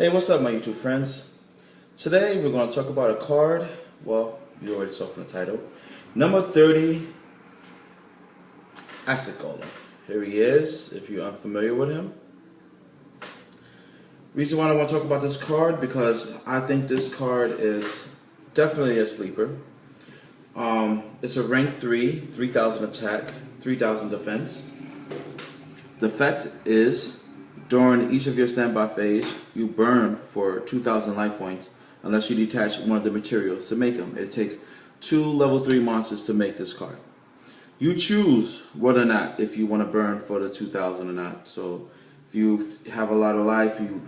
Hey, what's up, my YouTube friends? Today we're going to talk about a card. Well, you already saw from the title. Number 30, Acid Golem. Here he is, if you're unfamiliar with him. Reason why I want to talk about this card, because I think this card is definitely a sleeper. It's a rank 3, 3000 attack, 3000 defense. The effect is, during each of your standby phase, you burn for 2,000 life points unless you detach one of the materials to make them. It takes 2 level 3 monsters to make this card. You choose whether or not if you want to burn for the 2,000 or not. So if you have a lot of life, you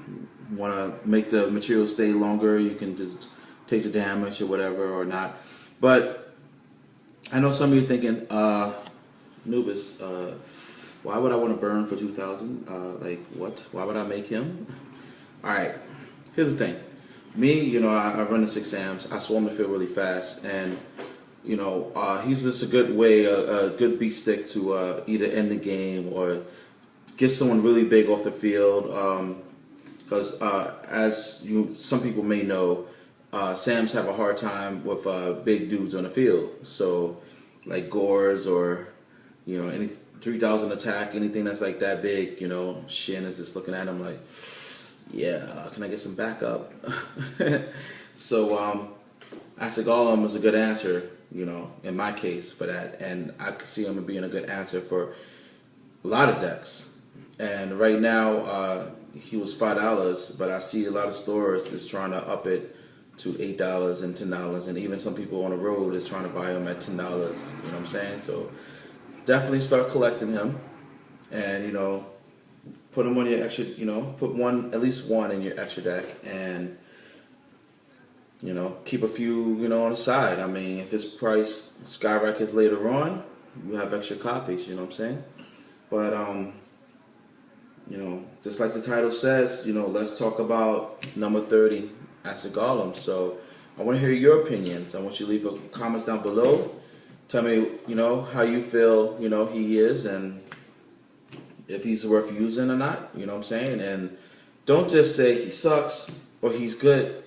want to make the material stay longer, you can just take the damage or whatever or not. But I know some of you are thinking, Nubis, why would I want to burn for 2,000? Like, what? Why would I make him? Alright, here's the thing. Me, I run the 6 Ams. I swarm the field really fast. And, he's just a good way, a good beat stick to either end the game or get someone really big off the field. Because as some people may know, Sams have a hard time with big dudes on the field. So, like Gores or, any 3,000 attack, anything that's like that big, Shin is just looking at him like, yeah, can I get some backup? So, Acid Golem is a good answer, in my case for that. And I could see him being a good answer for a lot of decks. And right now, he was $5, but I see a lot of stores is trying to up it to $8 and $10, and even some people on the road is trying to buy him at $10. You know what I'm saying? So definitely start collecting him, and put him on your extra. Put at least one in your extra deck, and keep a few on the side. I mean, if his price skyrockets later on, you have extra copies. You know what I'm saying? But just like the title says, let's talk about number 30, Acid Golem. So I want to hear your opinions. I want you to leave a comments down below. Tell me, how you feel, he is, and if he's worth using or not, you know what I'm saying? And don't just say he sucks or he's good.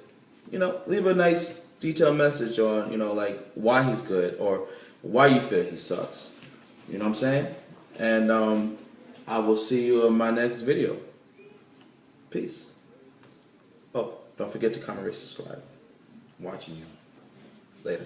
Leave a nice detailed message on, like why he's good or why you feel he sucks. You know what I'm saying? And I will see you in my next video. Peace. Oh, don't forget to comment, rate, subscribe. I'm watching you. Later.